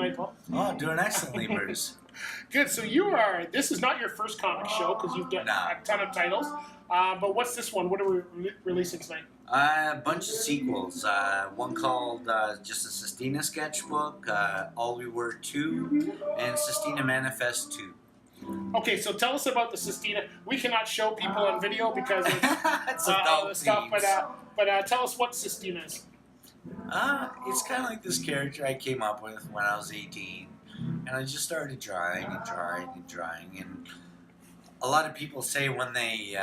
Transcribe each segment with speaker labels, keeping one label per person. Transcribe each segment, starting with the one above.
Speaker 1: tonight, Paul?
Speaker 2: Oh, doing excellently, Bruce.
Speaker 1: Good. So this is not your first comic show because you've done a ton of titles. But what's this one? What are we releasing tonight?
Speaker 2: A bunch of sequels. One called just a Sistina sketchbook, All We Were 2, and Sistina Manifest 2.
Speaker 1: Okay, so tell us about the Sistina. We cannot show people on video because
Speaker 2: it's
Speaker 1: all the stuff, but tell us what Sistina is.
Speaker 2: It's kind of like this character I came up with when I was 18, and I just started drawing and drawing and drawing. And a lot of people say when they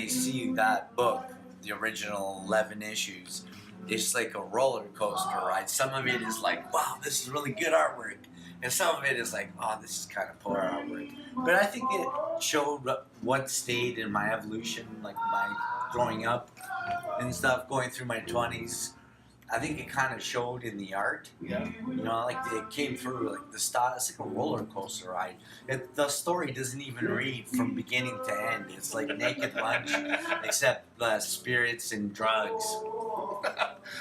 Speaker 2: see that book, the original 11 issues, it's like a roller coaster ride. Some of it is like, wow, this is really good artwork. And some of it is like, oh, this is kind of poor artwork. But I think it showed what stayed in my evolution, like my growing up and stuff, going through my 20s. I think it kind of showed in the art.
Speaker 1: Yeah.
Speaker 2: You know, like it came through like the style. It's like a roller coaster ride. The story doesn't even read from beginning to end. It's like Naked Lunch, except spirits and drugs.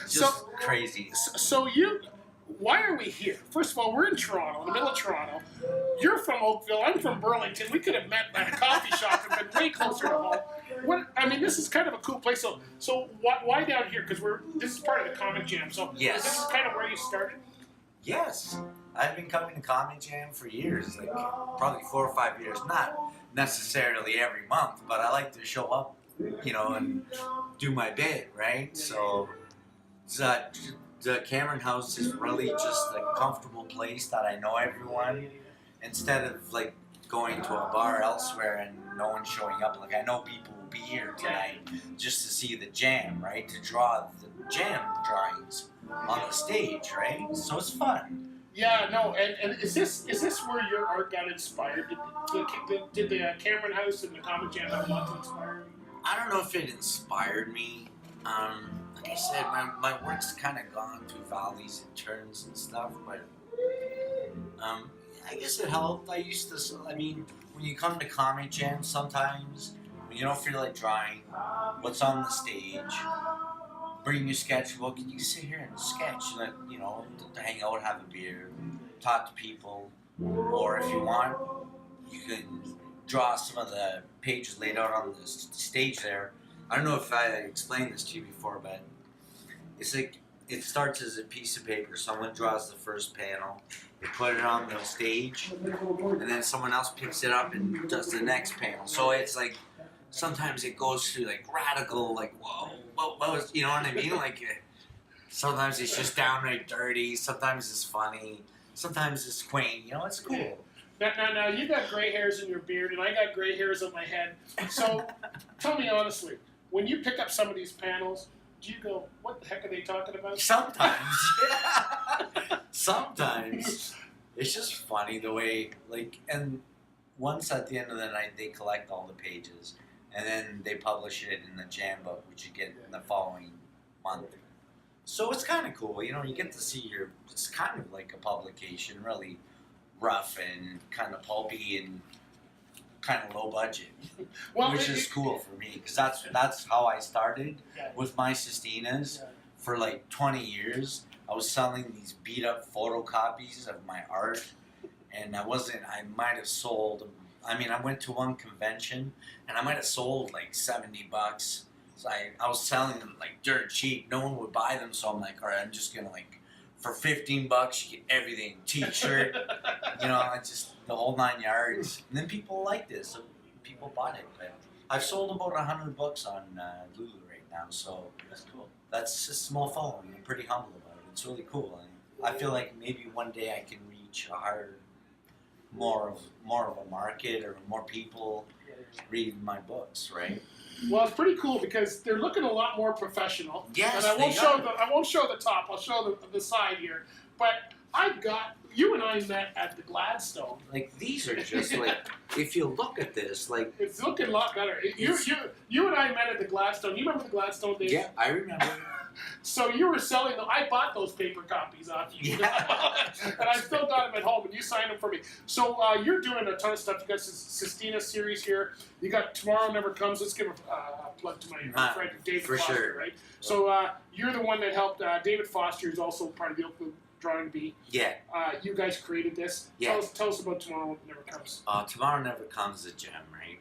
Speaker 2: Just crazy.
Speaker 1: Why are we here? First of all, we're in Toronto, in the middle of Toronto. You're from Oakville. I'm from Burlington. We could have met at a coffee shop and been way closer to home. This is kind of a cool place. So why down here? Because this is part of the Comic Jam. So
Speaker 2: yes.
Speaker 1: This is kind of where you started?
Speaker 2: Yes. I've been coming to Comic Jam for years, like probably 4 or 5 years. Not necessarily every month, but I like to show up, and do my bit, right? So the Cameron House is really just a comfortable place that I know everyone, instead of like going to a bar elsewhere and no one showing up. Like I know people will be here tonight just to see the jam, right? To draw the jam drawings on the stage, right? So it's fun.
Speaker 1: Yeah, no, and is this where your art got inspired? Did the Cameron House and the Comic Jam have a lot to inspire you?
Speaker 2: I don't know if it inspired me. Like I said, my work's kind of gone through valleys and turns and stuff, but I guess it helped. When you come to Comic Jam, sometimes when you don't feel like drawing, what's on the stage, bring your sketchbook and you can sit here and sketch, to hang out, have a beer, talk to people, or if you want, you can draw some of the pages laid out on the stage there. I don't know if I explained this to you before, but it's like it starts as a piece of paper. Someone draws the first panel, they put it on the stage, and then someone else picks it up and does the next panel. So it's like sometimes it goes through like radical, like whoa, what was, you know what I mean? Like sometimes it's just downright dirty. Sometimes it's funny. Sometimes it's quaint. It's cool.
Speaker 1: Now you got gray hairs in your beard, and I got gray hairs on my head. So tell me honestly, when you pick up some of these panels, do you go, what the heck are they talking about?
Speaker 2: Sometimes, yeah. Sometimes. It's just funny the way, and once at the end of the night, they collect all the pages, and then they publish it in the jam book, which you get in the following month. So it's kind of cool, you get to see it's kind of like a publication, really rough and kind of pulpy and kind of low budget, which is cool for me because that's how I started with my Sistinas. For like 20 years. I was selling these beat up photocopies of my art, and I might have sold. I went to one convention and I might have sold like $70. So I was selling them like dirt cheap. No one would buy them, so I'm like, all right, I'm just gonna for $15 you get everything, T-shirt, the whole 9 yards. And then people liked it, so people bought it. But I've sold about 100 books on Lulu right now, so that's cool. That's a small following. I'm pretty humble about it. It's really cool. And I feel like maybe one day I can reach more of a market or more people read my books, right?
Speaker 1: Well, it's pretty cool because they're looking a lot more professional.
Speaker 2: Yes,
Speaker 1: and I won't show the top. I'll show the side here. But you and I met at the Gladstone.
Speaker 2: Like these are just if you look at this,
Speaker 1: it's looking a lot better. You and I met at the Gladstone. You remember the Gladstone days?
Speaker 2: Yeah, I remember.
Speaker 1: So you were selling them. I bought those paper copies off you. Yeah. And I still got them at home, and you signed them for me. So you're doing a ton of stuff. You got this Sistina series here. You got Tomorrow Never Comes. Let's give a plug to my friend David Foster,
Speaker 2: sure.
Speaker 1: right? So you're the one that helped. David Foster is also part of the Oakville Drawing Bee.
Speaker 2: Yeah.
Speaker 1: You guys created this.
Speaker 2: Yeah.
Speaker 1: Tell us about Tomorrow Never Comes.
Speaker 2: Tomorrow Never Comes, a gem, right?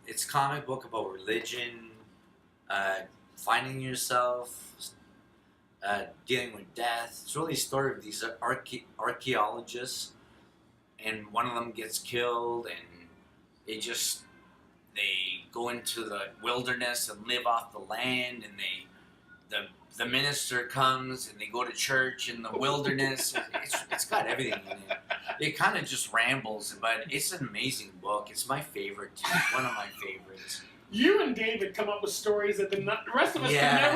Speaker 2: It's a comic book about religion, finding yourself, dealing with death. It's really a story of these archaeologists, and one of them gets killed, and they go into the wilderness and live off the land, and the minister comes and they go to church in the wilderness. It's got everything in it. It kind of just rambles, but it's an amazing book. It's my favorite too. One of my favorites.
Speaker 1: You and David come up with stories that the rest of us
Speaker 2: Yeah.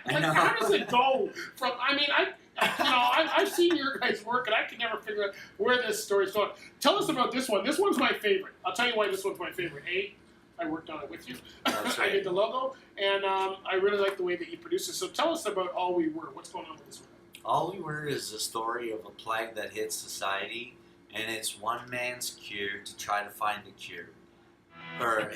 Speaker 1: can never how does it go from? I mean, I've seen your guys' work, and I can never figure out where this story's going. Tell us about this one. This one's my favorite. I'll tell you why this one's my favorite. I worked on it with you.
Speaker 2: That's
Speaker 1: I
Speaker 2: right.
Speaker 1: did the logo, and I really like the way that you produce it. So tell us about All We Were. What's going on with this one?
Speaker 2: All We Were is a story of a plague that hits society, and it's one man's cure to try to find a cure. Or